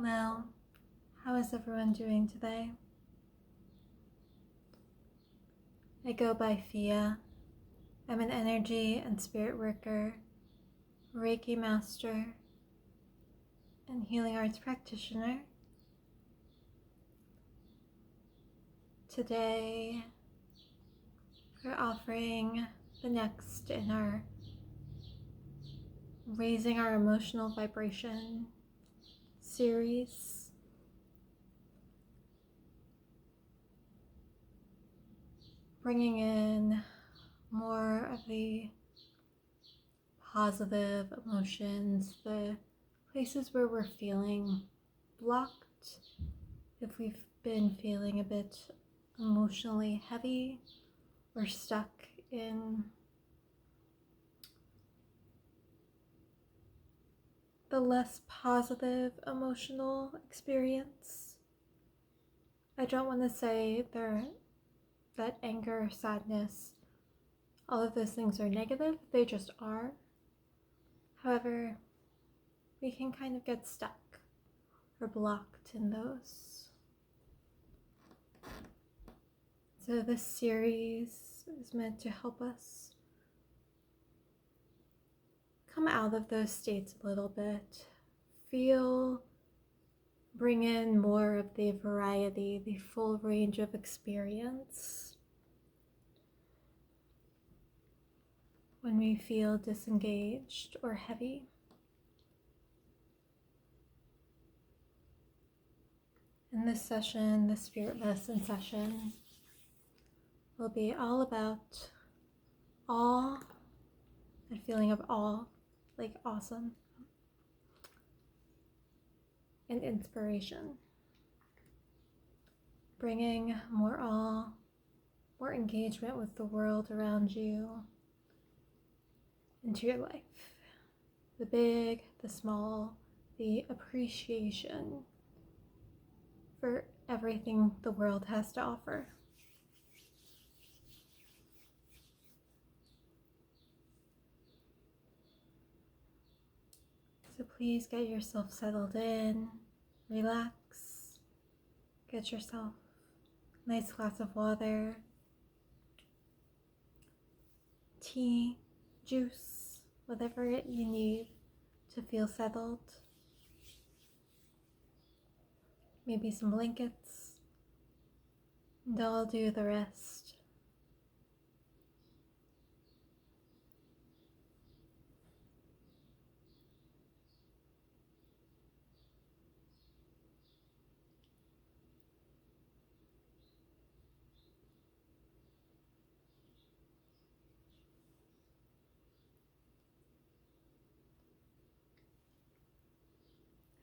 Hello, how is everyone doing today? I go by Fiadh. I'm an energy and spirit worker, Reiki master, and healing arts practitioner. Today, we're offering the next in our Raising Our Emotional Vibration series. Bringing in more of the positive emotions, the places where we're feeling blocked, if we've been feeling a bit emotionally heavy or stuck in the less positive emotional experience. I don't want to say that anger, sadness, all of those things are negative, they just are. However, we can kind of get stuck or blocked in those. So this series is meant to help us come out of those states a little bit, bring in more of the variety, the full range of experience. When we feel disengaged or heavy, in this session, the spirit medicine session, will be all about awe, a feeling of awe, like awesome, and inspiration. Bringing more awe, more engagement with the world around you into your life. The big, the small, the appreciation for everything the world has to offer. So please get yourself settled in, relax, get yourself a nice glass of water, tea, juice, whatever you need to feel settled. Maybe some blankets, and I'll do the rest.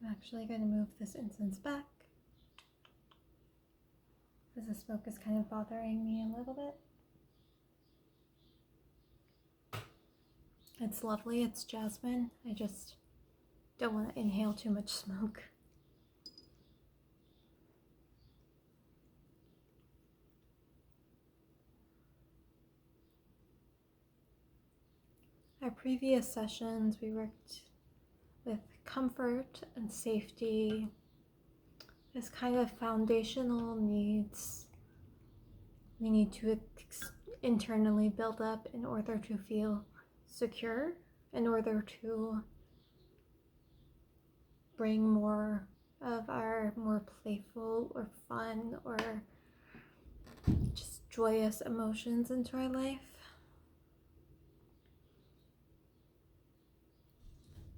I'm actually going to move this incense back because the smoke is kind of bothering me a little bit. It's lovely, it's jasmine. I just don't want to inhale too much smoke. Our previous sessions, we worked with comfort and safety as kind of foundational needs we need to internally build up in order to feel secure, in order to bring more of our more playful or fun or just joyous emotions into our life.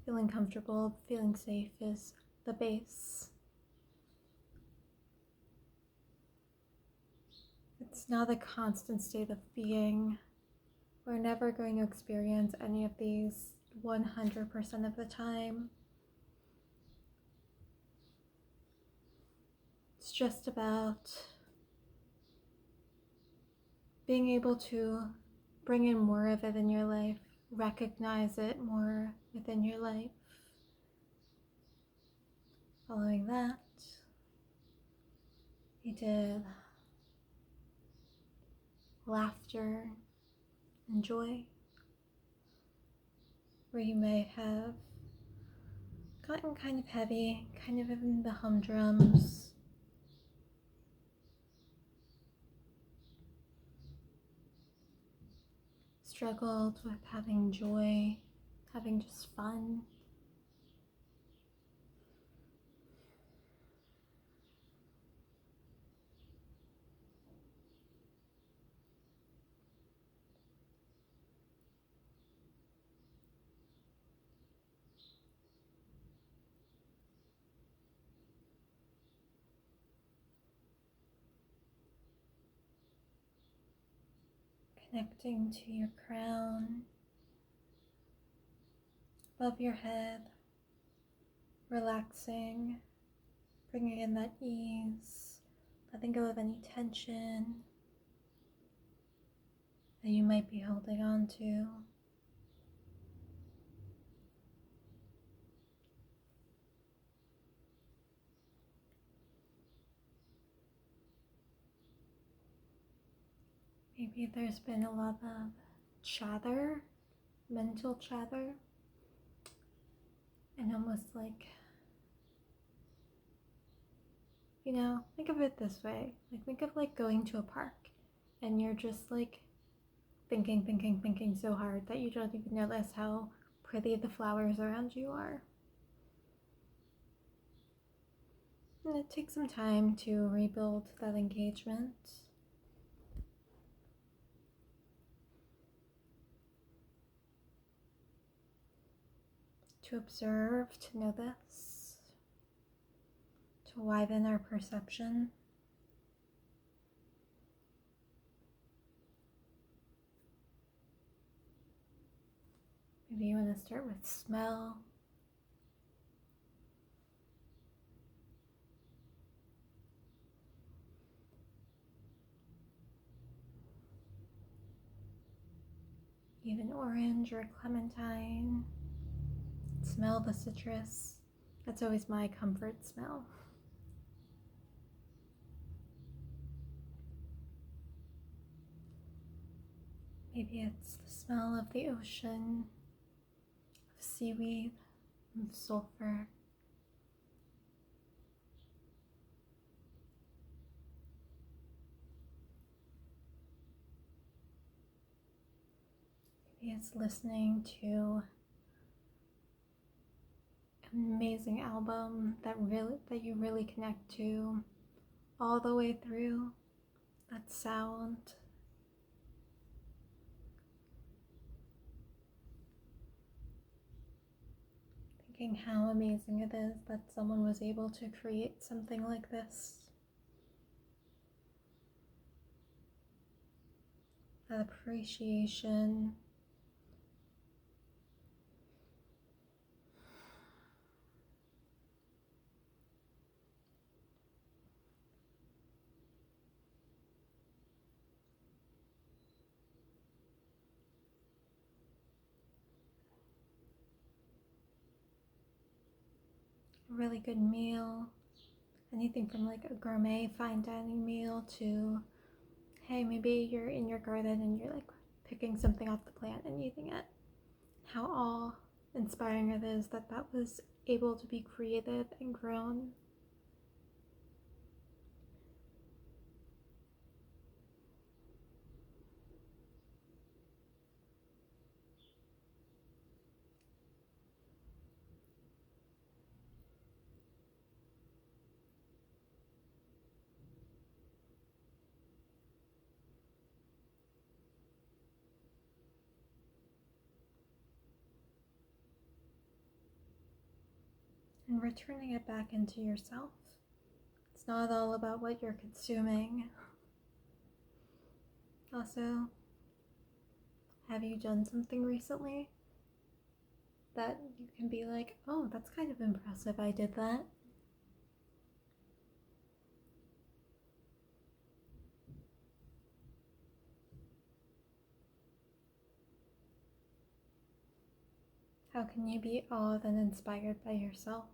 Feeling comfortable, feeling safe is the base. It's not a constant state of being. We're never going to experience any of these 100% of the time. It's just about being able to bring in more of it in your life, recognize it more within your life. Following that, we did laughter and joy, where you may have gotten kind of heavy, kind of in the humdrums. Struggled with having joy, having just fun. Connecting to your crown, above your head, relaxing, bringing in that ease, letting go of any tension that you might be holding on to. Maybe there's been a lot of chatter, mental chatter, and almost like, think of it this way. Like, think of like going to a park and you're just like thinking so hard that you don't even notice how pretty the flowers around you are. And it takes some time to rebuild that engagement. To observe, to notice, to widen our perception. Maybe you want to start with smell. Even orange or clementine. Smell the citrus. That's always my comfort smell. Maybe it's the smell of the ocean, of seaweed, of sulfur. Maybe it's listening to an amazing album that you really connect to all the way through. That sound. Thinking how amazing it is that someone was able to create something like this. That appreciation. A really good meal. Anything from like a gourmet fine dining meal to, hey, maybe you're in your garden and you're like picking something off the plant and eating it. How awe-inspiring it is that was able to be created and grown. And returning it back into yourself. It's not all about what you're consuming. Also, have you done something recently that you can be like, oh, that's kind of impressive, I did that? How can you be awed and inspired by yourself?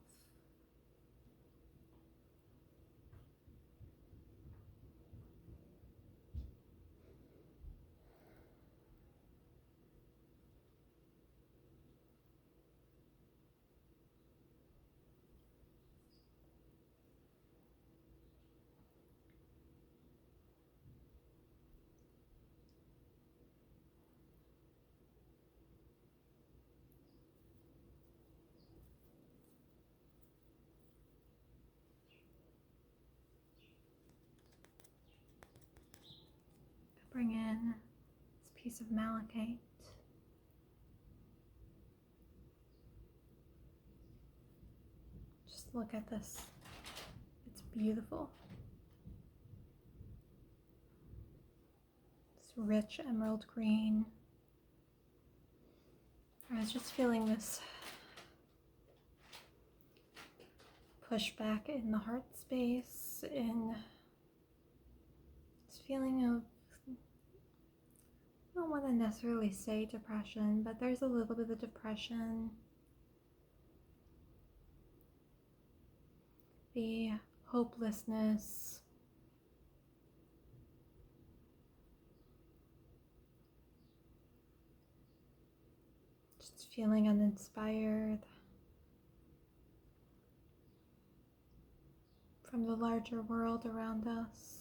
bring in this piece of malachite. Just look at this. It's beautiful. This rich emerald green. I was just feeling this push back in the heart space, in this feeling of, I don't want to necessarily say depression, but there's a little bit of depression. The hopelessness. Just feeling uninspired from the larger world around us.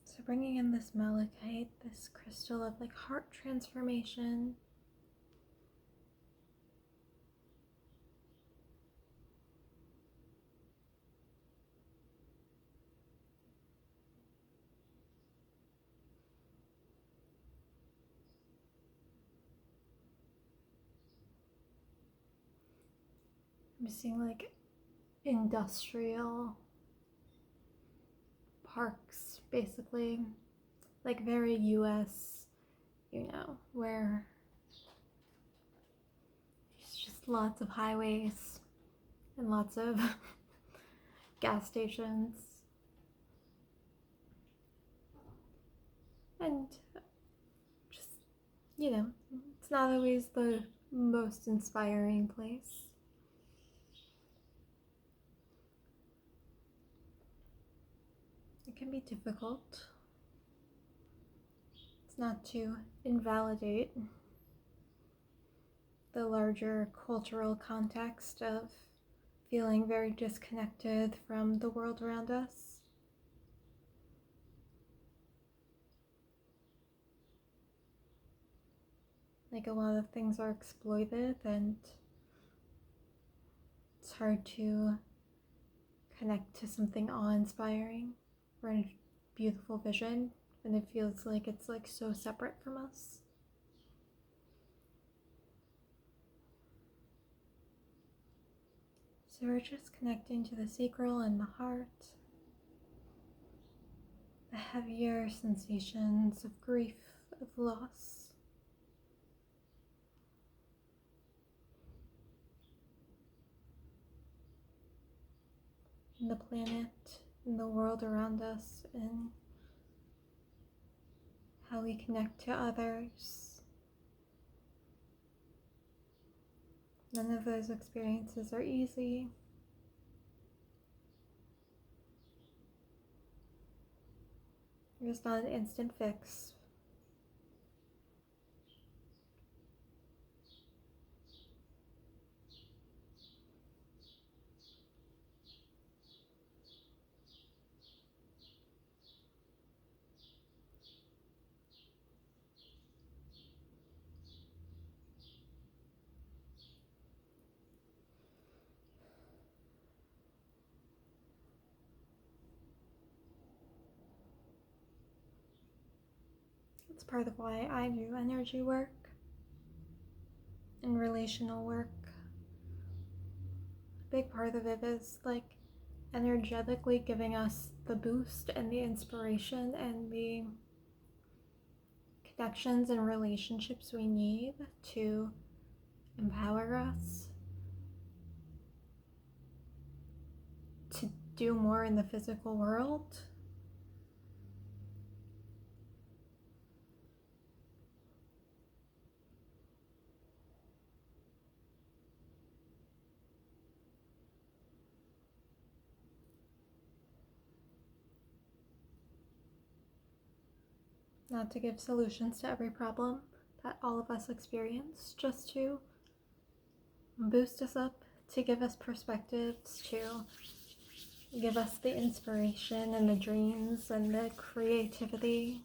So bringing in this malachite, this crystal of like heart transformation. I'm seeing like industrial parks, basically, like very US, where there's just lots of highways and lots of gas stations. And just, it's not always the most inspiring place. It can be difficult. It's not to invalidate the larger cultural context of feeling very disconnected from the world around us. Like a lot of things are exploited and it's hard to connect to something awe-inspiring or a beautiful vision when it feels like it's like so separate from us. So we're just connecting to the sacral and the heart, the heavier sensations of grief, of loss. In the planet, in the world around us, and how we connect to others. None of those experiences are easy. There's not an instant fix. It's part of why I do energy work and relational work. A big part of it is like energetically giving us the boost and the inspiration and the connections and relationships we need to empower us to do more in the physical world. Not to give solutions to every problem that all of us experience, just to boost us up, to give us perspectives, to give us the inspiration and the dreams and the creativity.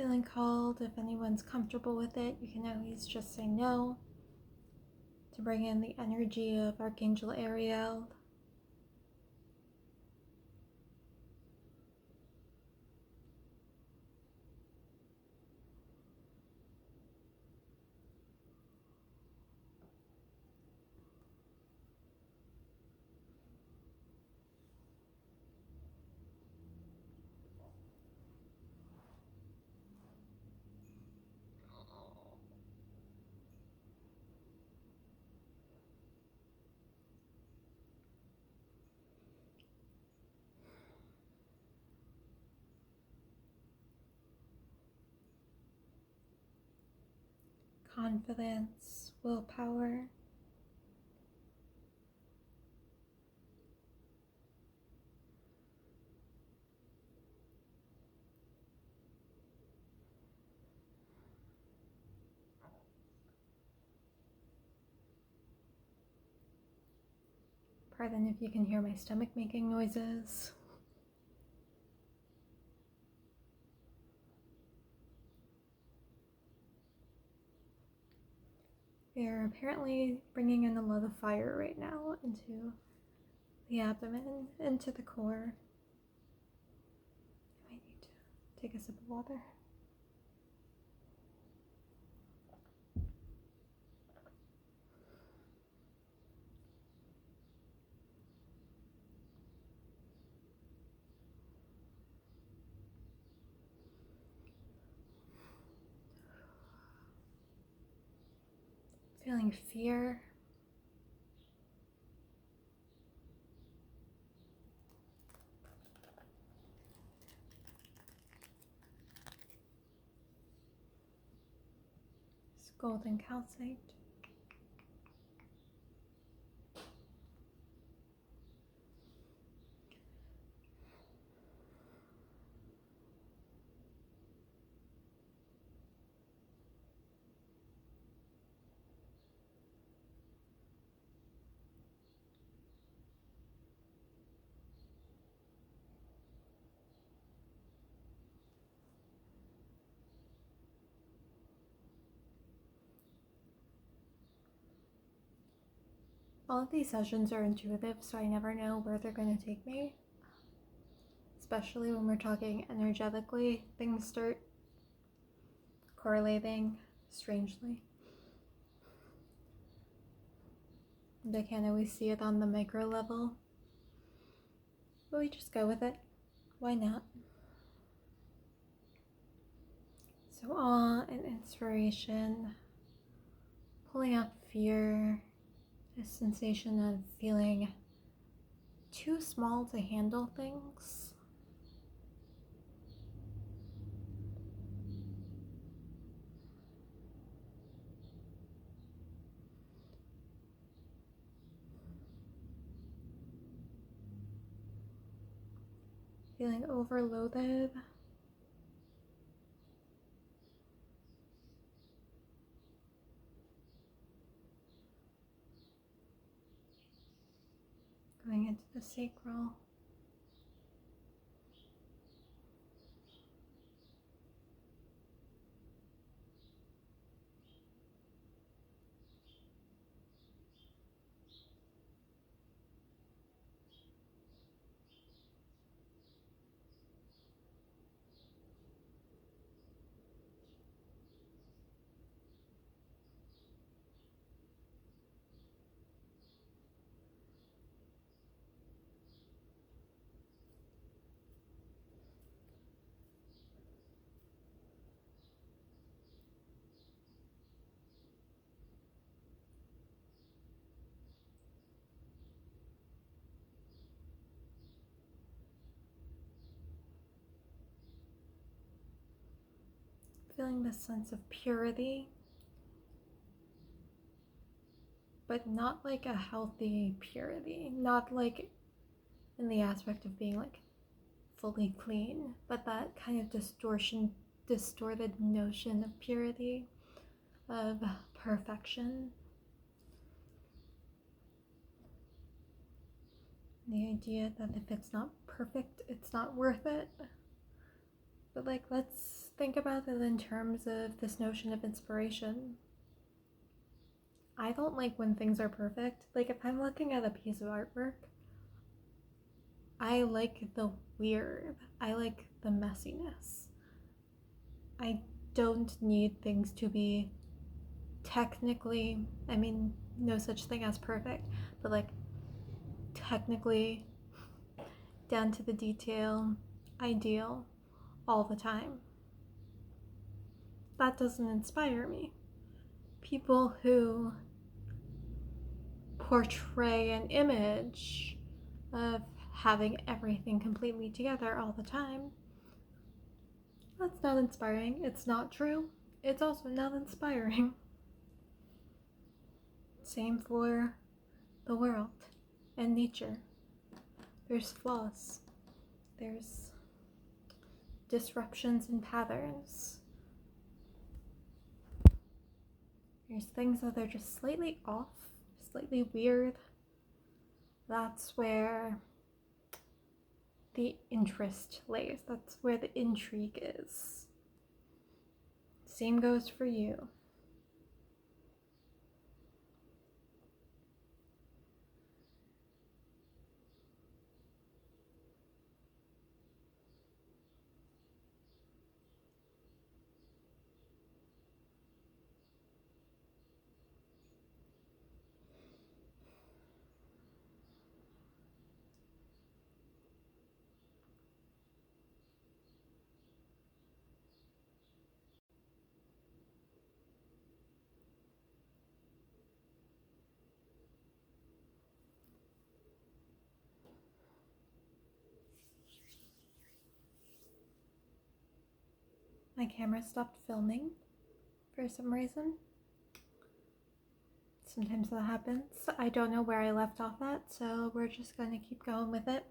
Feeling called, if anyone's comfortable with it, you can always just say no, to bring in the energy of Archangel Ariel. Confidence, willpower. Pardon if you can hear my stomach making noises. We're apparently bringing in a lot of fire right now into the abdomen, into the core. I might need to take a sip of water. Feeling fear. This golden calcite. All of these sessions are intuitive, so I never know where they're going to take me. Especially when we're talking energetically, things start correlating strangely. And I can't always see it on the micro level, but we just go with it. Why not? So awe and inspiration, pulling out fear, a sensation of feeling too small to handle things. Feeling overloaded. Going into the sacral. Feeling this sense of purity, but not like a healthy purity, not like in the aspect of being like fully clean, but that kind of distorted notion of purity, of perfection. The idea that if it's not perfect, it's not worth it. But like, let's think about it in terms of this notion of inspiration. I don't like when things are perfect. Like, if I'm looking at a piece of artwork, I like the weird. I like the messiness. I don't need things to be technically, I mean, no such thing as perfect, but like technically down to the detail, ideal all the time. That doesn't inspire me. People who portray an image of having everything completely together all the time, that's not inspiring. It's not true. It's also not inspiring. Same for the world and nature. There's flaws. There's disruptions in patterns. There's things that are just slightly off, slightly weird. That's where the interest lays. That's where the intrigue is. Same goes for you. My camera stopped filming for some reason. Sometimes that happens. I don't know where I left off at, so we're just gonna keep going with it.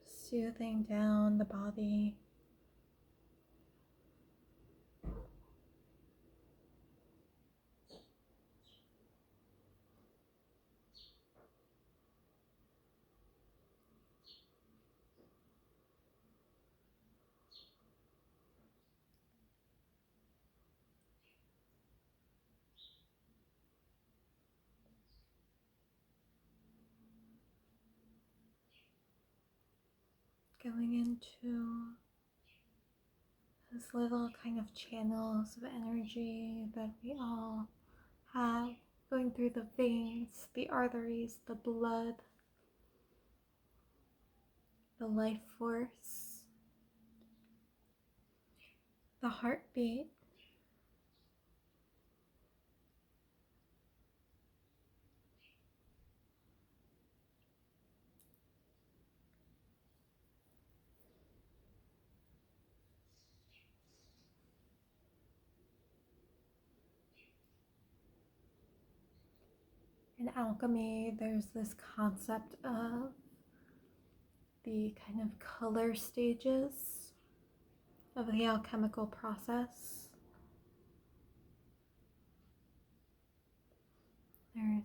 Just soothing down the body. Going into those little kind of channels of energy that we all have going through the veins, the arteries, the blood, the life force, the heartbeat. In alchemy, there's this concept of the kind of color stages of the alchemical process. There's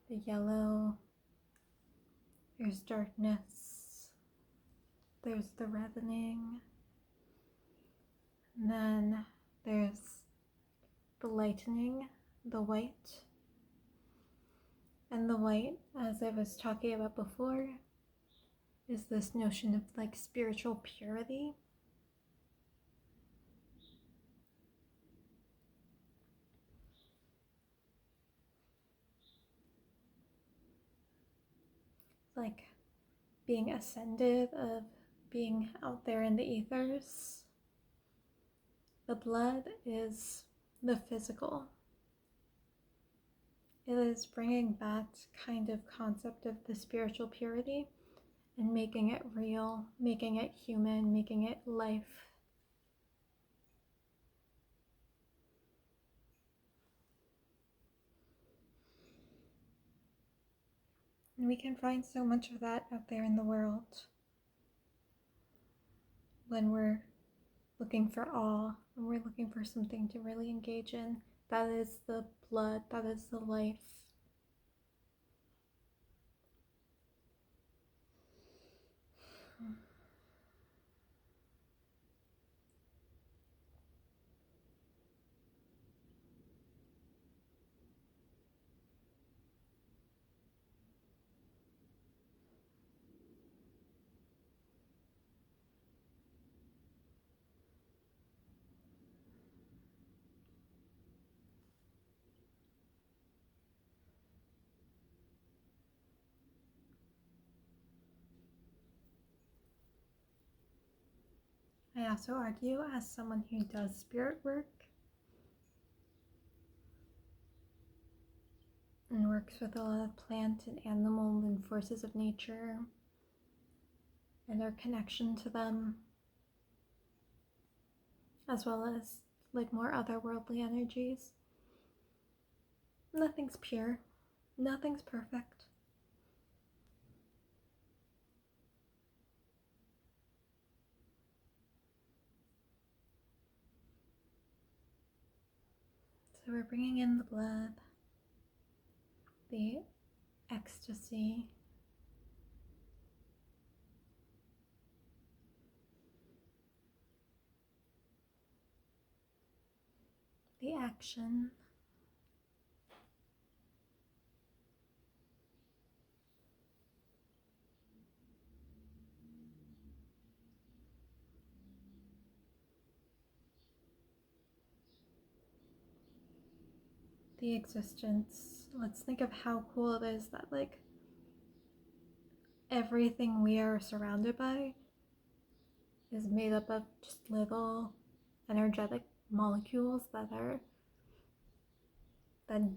the yellow, there's darkness, there's the reddening, and then there's the lightening, the white. And the white, as I was talking about before, is this notion of like spiritual purity. Like being ascended, of being out there in the ethers. The blood is the physical. It is bringing that kind of concept of the spiritual purity and making it real, making it human, making it life. And we can find so much of that out there in the world when we're looking for awe, when we're looking for something to really engage in. That is the blood, that is the life. I also argue, as someone who does spirit work and works with a lot of plant and animal and forces of nature and our connection to them, as well as like more otherworldly energies. Nothing's pure, nothing's perfect. So we're bringing in the blood, the ecstasy, the action, the existence. Let's think of how cool it is that like everything we are surrounded by is made up of just little energetic molecules that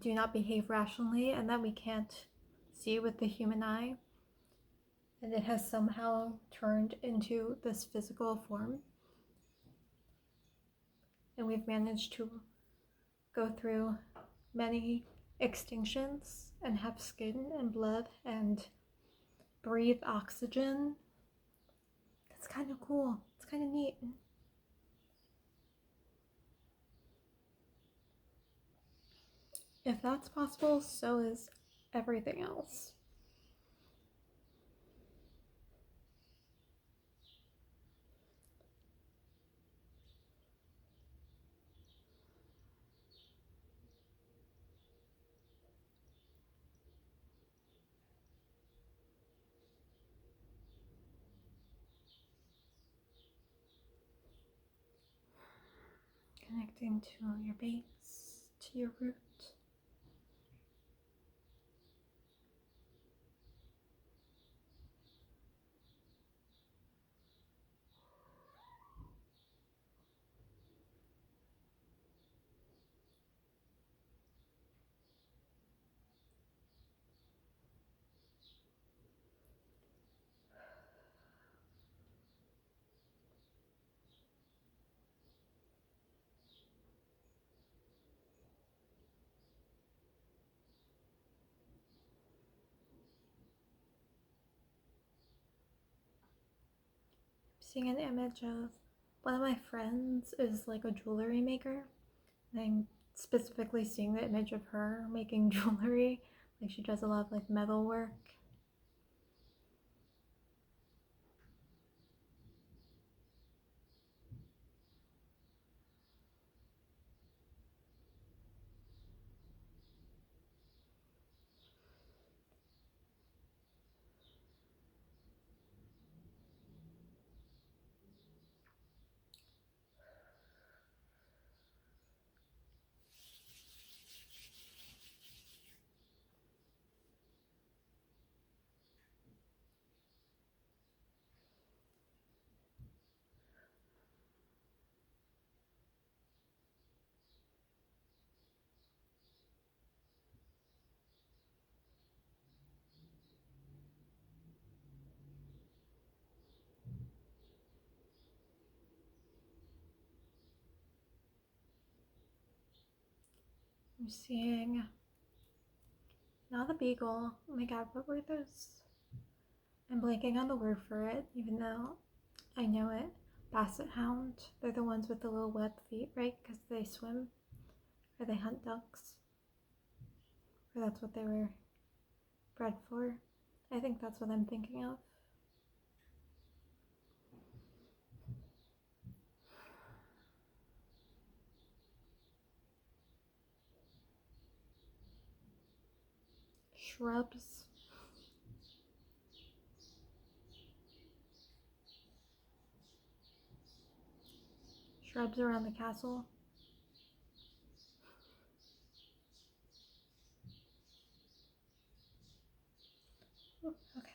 do not behave rationally and that we can't see with the human eye. And it has somehow turned into this physical form. And we've managed to go through many extinctions and have skin and blood and breathe oxygen. That's kind of cool. It's kind of neat. If that's possible, so is everything else. Connecting to your base, to your root. Seeing an image of one of my friends is like a jewelry maker, and I'm specifically seeing the image of her making jewelry. Like she does a lot of like metal work. I'm seeing not a beagle. Oh my god, what were those? I'm blanking on the word for it, even though I know it. Basset hound. They're the ones with the little webbed feet, right? Because they swim. Or they hunt ducks. Or that's what they were bred for. I think that's what I'm thinking of. Shrubs. Shrubs around the castle. Ooh, okay.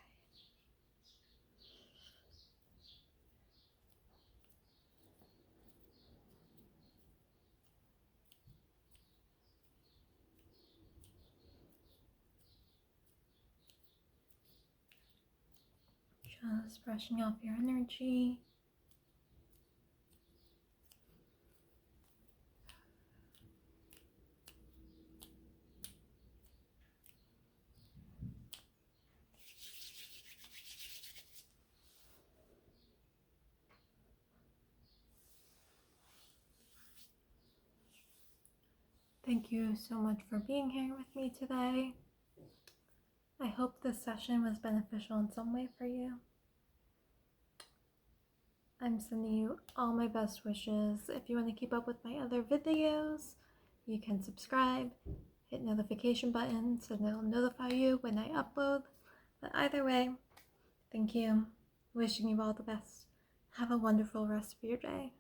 Just brushing off your energy. Thank you so much for being here with me today. I hope this session was beneficial in some way for you. I'm sending you all my best wishes. If you want to keep up with my other videos, you can subscribe, hit notification button so that it'll notify you when I upload. But either way, thank you. Wishing you all the best. Have a wonderful rest of your day.